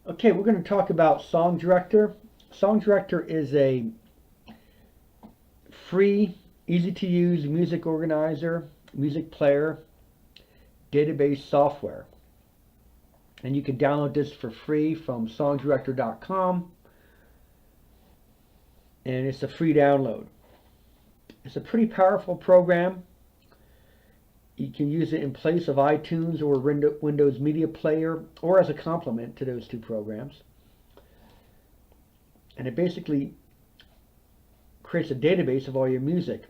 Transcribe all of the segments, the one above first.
Okay, we're going to talk about Song Director. Song Director is a free, easy to use music organizer, music player, database software. And you can download this for free from songdirector.com, and it's a free download. It's a pretty powerful program. You can use it in place of iTunes or Windows Media Player, or as a complement to those two programs. And it basically creates a database of all your music.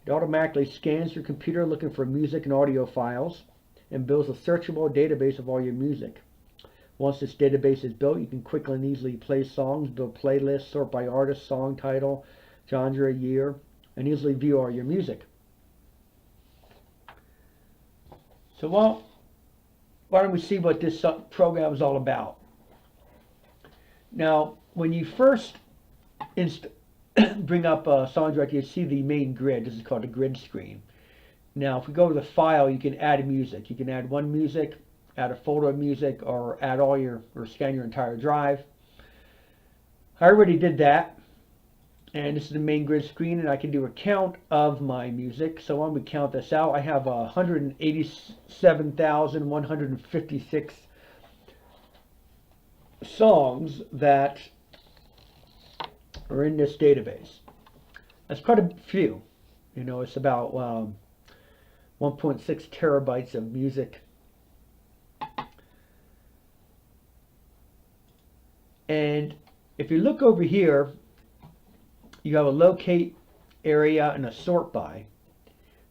It automatically scans your computer looking for music and audio files and builds a searchable database of all your music. Once this database is built, you can quickly and easily play songs, build playlists, sort by artist, song title, genre, year, and easily view all your music. So, why don't we see what this program is all about? Now, when you first bring up Song Director, you see the main grid. This is called a grid screen. Now, if we go to the file, you can add music. You can add one music, add a folder of music, or add all your, or scan your entire drive. I already did that. And this is the main grid screen, and I can do a count of my music. So when we count this out, I have 187,156 songs that are in this database. That's quite a few. You know, it's about 1.6 terabytes of music. And if you look over here, you have a locate area and a sort by.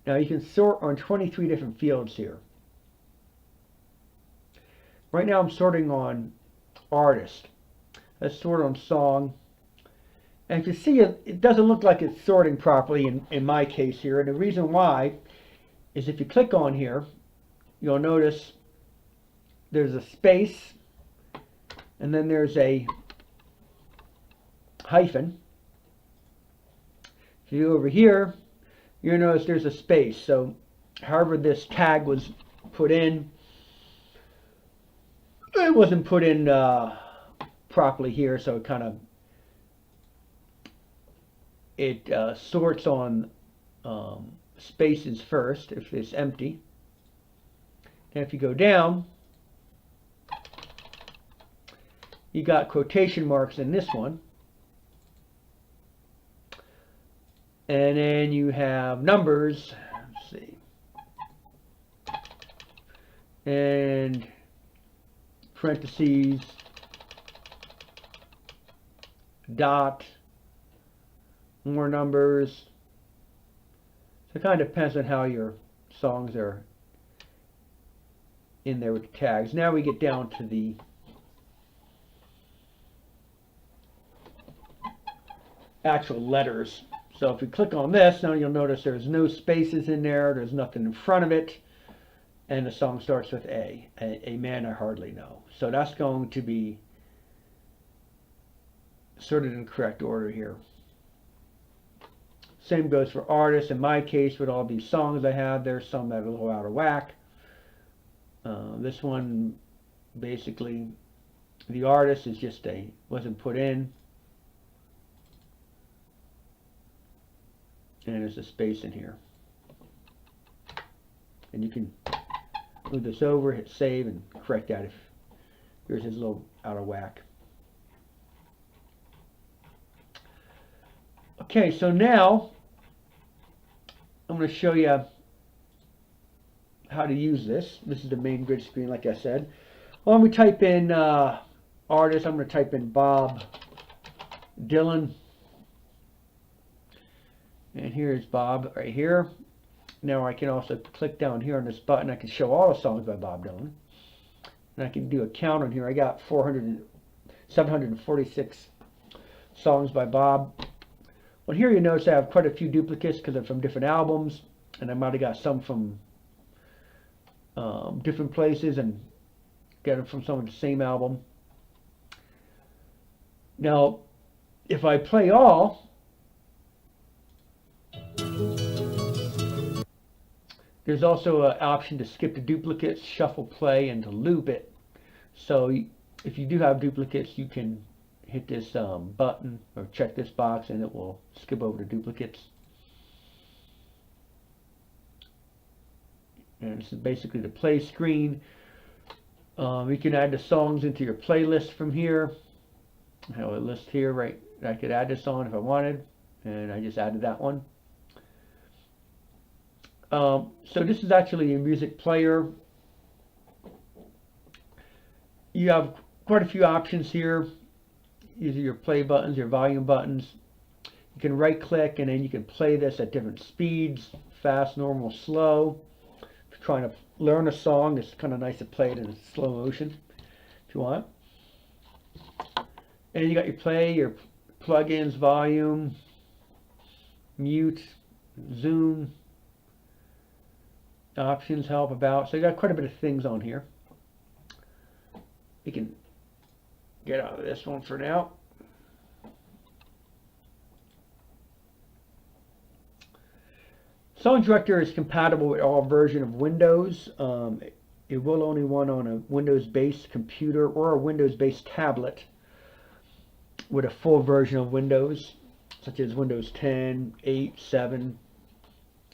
Now you can sort on 23 different fields here. Right now I'm sorting on artist. Let's sort on song. And if you see it doesn't look like it's sorting properly in my case here. And the reason why is if you click on here, you'll notice there's a space and then there's a hyphen. If you go over here, you'll notice there's a space. So however this tag was put in, it wasn't put in properly here, so it kind of sorts on spaces first if it's empty. And if you go down, you got quotation marks in this one. And then you have numbers, let's see, and parentheses, dot, more numbers. So it kind of depends on how your songs are in there with the tags. Now we get down to the actual letters. So if we click on this, now you'll notice there's no spaces in there, there's nothing in front of it, and the song starts with A Man I Hardly Know. So that's going to be sorted in the correct order here. Same goes for artists. In my case, with all these songs I have, there's some that are a little out of whack. This one, basically, the artist is just wasn't put in. And there's a space in here. And you can move this over, hit save, and correct that if yours is a little out of whack. Okay, so now I'm going to show you how to use this. This is the main grid screen, like I said. Well, when we type in artist, I'm going to type in Bob Dylan. And here's Bob right here. Now I can also click down here on this button. I can show all the songs by Bob Dylan. And I can do a count on here. I got 746 songs by Bob. Well, here you notice I have quite a few duplicates because they're from different albums. And I might have got some from different places and get them from some of the same album. Now, if I play all, there's also an option to skip the duplicates, shuffle play, and to loop it. So If you do have duplicates, you can hit this button or check this box and it will skip over the duplicates. And this is basically the play screen. You can add the songs into your playlist from here. I have a list here, right? I could add this on if I wanted, and I just added that one. So this is actually a music player. You have quite a few options here. These are your play buttons, your volume buttons. You can right click and then you can play this at different speeds, fast, normal, slow. If you're trying to learn a song, it's kind of nice to play it in slow motion if you want. And you got your play, your plugins, volume, mute, zoom, options, help, about. So you got quite a bit of things on here. You can get out of this one for now. Song Director is compatible with all versions of Windows. It will only run on a Windows-based computer or a Windows-based tablet with a full version of Windows, such as Windows 10, 8, 7,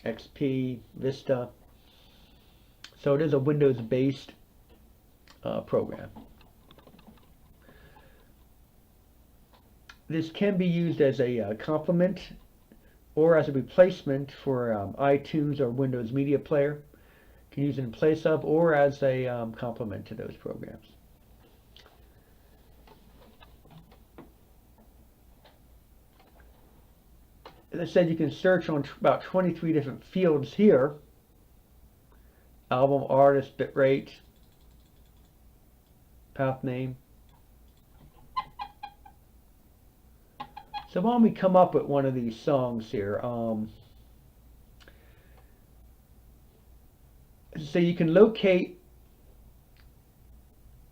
XP, Vista. So it is a Windows-based program. This can be used as a complement or as a replacement for iTunes or Windows Media Player. You can use it in place of or as a complement to those programs. As I said, you can search on about 23 different fields here. Album, artist, bitrate, path name. So why don't we come up with one of these songs here? So you can locate,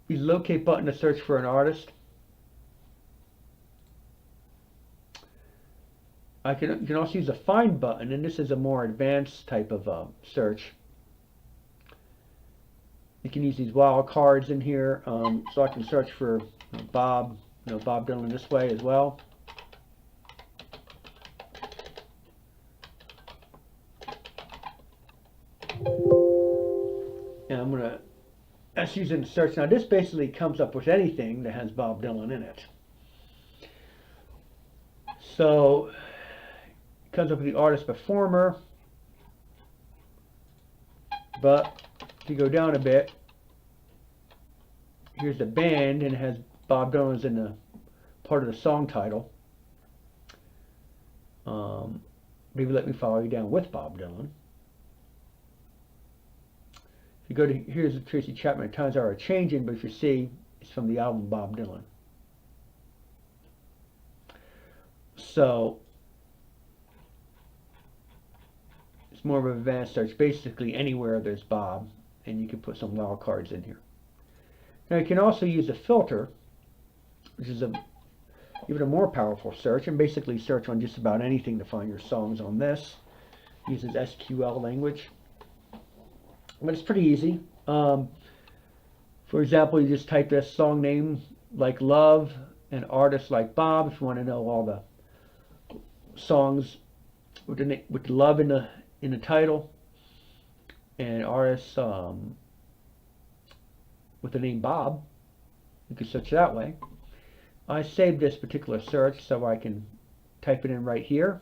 use the locate button to search for an artist. You can also use the find button, and this is a more advanced type of search. You can use these wildcards in here, so I can search for Bob Dylan this way as well. And I'm gonna use it in search. Now this basically comes up with anything that has Bob Dylan in it. So it comes up with the artist performer, but if you go down a bit, here's the band, and it has Bob Dylan's in the part of the song title. Maybe let me follow you down with Bob Dylan. If you go to, here's the Tracy Chapman, times are changing, but if you see, it's from the album Bob Dylan. So it's more of an advanced search. Basically anywhere there's Bob, and you can put some wildcards in here. Now you can also use a filter, which is even a more powerful search, and basically search on just about anything to find your songs on this. It uses SQL language. But it's pretty easy. For example, you just type this song name like Love and artist like Bob if you want to know all the songs with love in the title, and artists with the name Bob. You can search that way. I saved this particular search so I can type it in right here.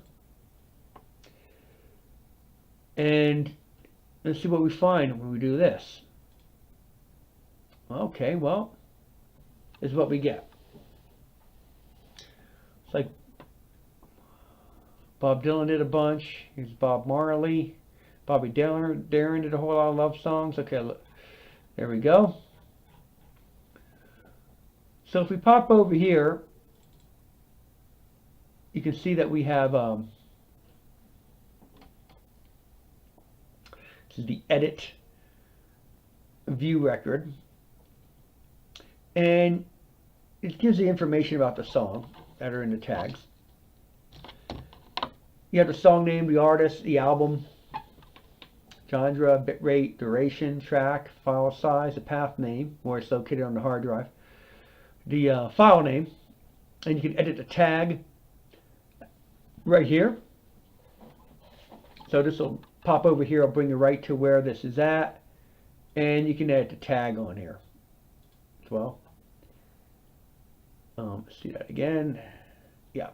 And let's see what we find when we do this. Okay, well, this is what we get. It's like Bob Dylan did a bunch. Here's Bob Marley. Bobby Darin did a whole lot of love songs. Okay, look, there we go. So if we pop over here, you can see that we have this is the edit view record, and it gives the information about the song that are in the tags. You have the song name, the artist, the album, genre, bitrate, duration, track, file size, the path name, where it's located on the hard drive. the file name, and you can edit the tag right here. So this will pop over here. I'll bring you right to where this is at, and you can edit the tag on here as well. Let's see that again. Yeah.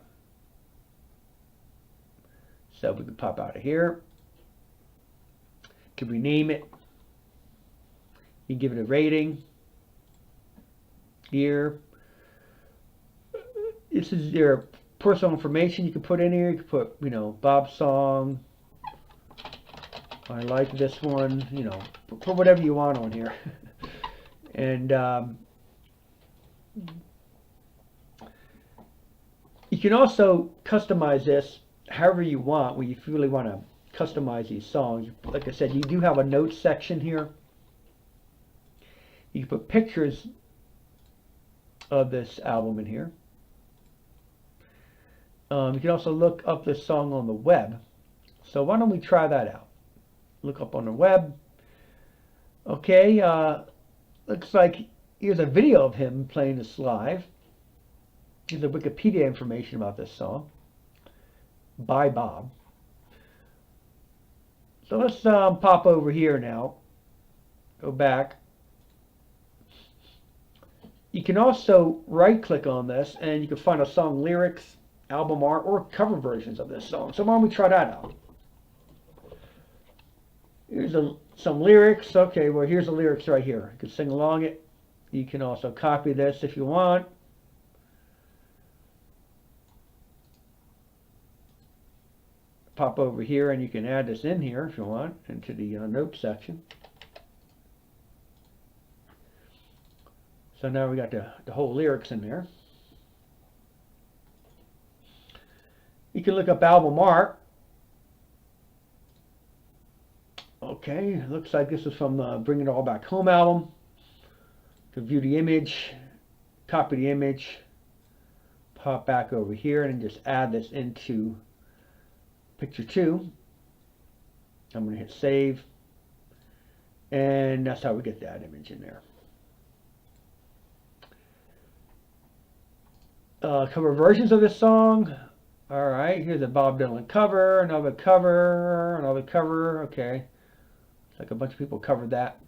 So we can pop out of here. You can rename it. You can give it a rating. Here. This is your personal information you can put in here. You can put, you know, Bob's song. I like this one. You know, put whatever you want on here. And you can also customize this however you want, when you really want to customize these songs. Like I said, you do have a notes section here. You can put pictures of this album in here. You can also look up this song on the web. So why don't we try that out? Look up on the web. Okay, looks like here's a video of him playing this live. Here's the Wikipedia information about this song by Bob. So let's pop over here now. Go back. You can also right-click on this, and you can find a song lyrics, album art, or cover versions of this song. So why don't we try that out? Here's some lyrics. Okay, well, here's the lyrics right here. You can sing along it. You can also copy this if you want. Pop over here, and you can add this in here if you want, into the notes section. So now we got the whole lyrics in there. You can look up album art. Okay, looks like this is from the Bring It All Back Home album. To view the image, copy the image, pop back over here, and just add this into picture 2. I'm going to hit save, and that's how we get that image in there. Cover versions of this song. All right, here's a Bob Dylan cover, another cover, another cover. Okay, looks like a bunch of people covered that.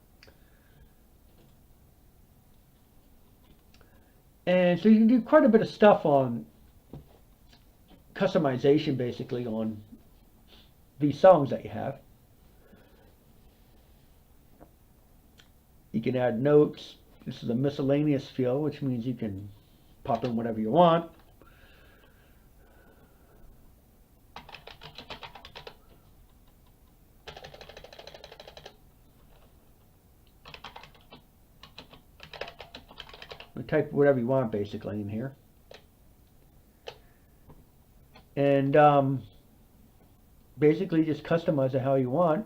And so you can do quite a bit of stuff on customization, basically, on these songs that you have. You can add notes. This is a miscellaneous field, which means you can pop in whatever you want. You type whatever you want, basically, in here. And basically just customize it how you want.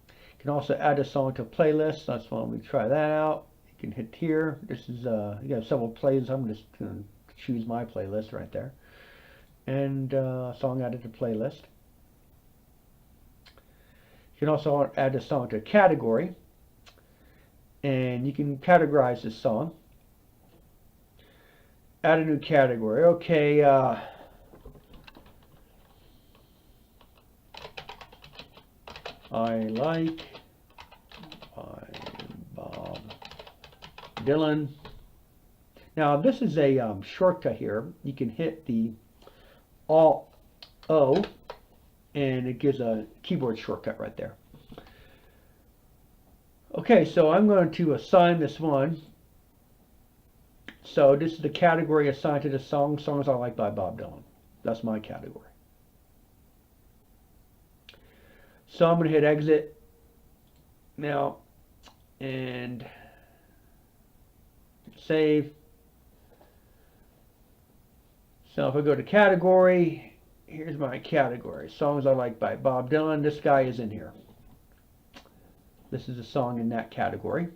You can also add a song to a playlist. That's why we try that out. You can hit here. This is you have several playlists. I'm just going to choose my playlist right there. And song added to playlist. You can also add a song to a category. And you can categorize this song. Add a new category. Okay, I like by Bob Dylan. Now this is a shortcut here. You can hit the Alt-O, and it gives a keyboard shortcut right there. Okay, so I'm going to assign this one. So this is the category assigned to the song, Songs I Like by Bob Dylan. That's my category. So I'm going to hit exit now and save. So if I go to category, here's my category. Songs I Like by Bob Dylan. This guy is in here. This is a song in that category.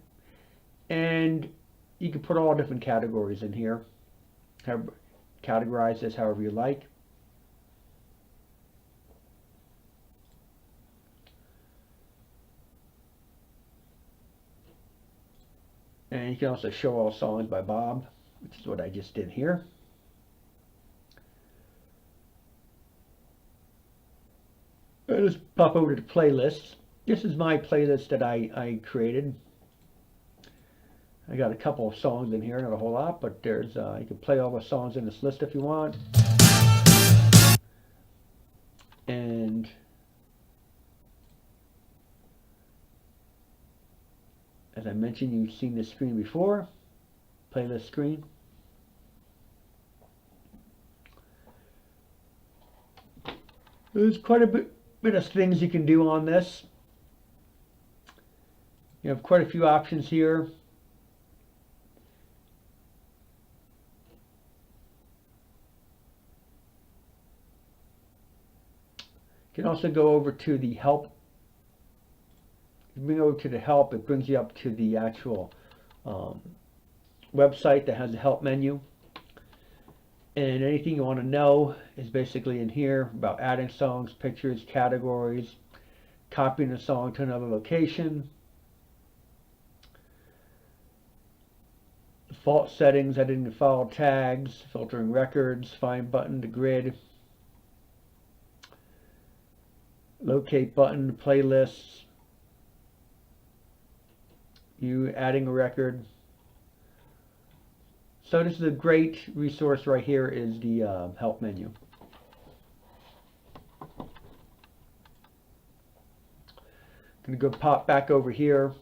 And you can put all different categories in here. Categorize this however you like. And you can also show all songs by Bob, which is what I just did here. Let's pop over to the playlists. This is my playlist that I created. I got a couple of songs in here, not a whole lot, but there's you can play all the songs in this list if you want. And as I mentioned, you've seen this screen before, playlist screen. There's quite a bit of things you can do on this. You have quite a few options here. You can also go over to the help. If you go to the help, it brings you up to the actual website that has a help menu. And anything you want to know is basically in here about adding songs, pictures, categories, copying a song to another location, default settings, editing the file tags, filtering records, find button to grid, locate button, playlists, you adding a record. So this is a great resource right here is the help menu. I'm going to go pop back over here.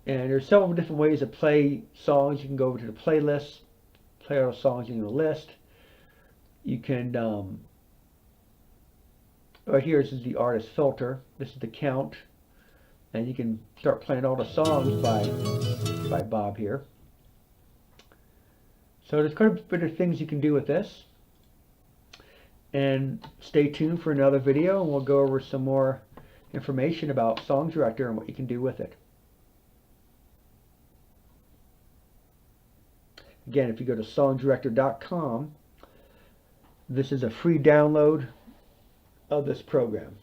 And there's several different ways to play songs. You can go over to the playlist, play all the songs in the list. You can, right here, this is the artist filter. This is the count. And you can start playing all the songs by Bob here. So there's quite a bit of things you can do with this. And stay tuned for another video, and we'll go over some more information about Song Director and what you can do with it. Again, if you go to songdirector.com, this is a free download of this program.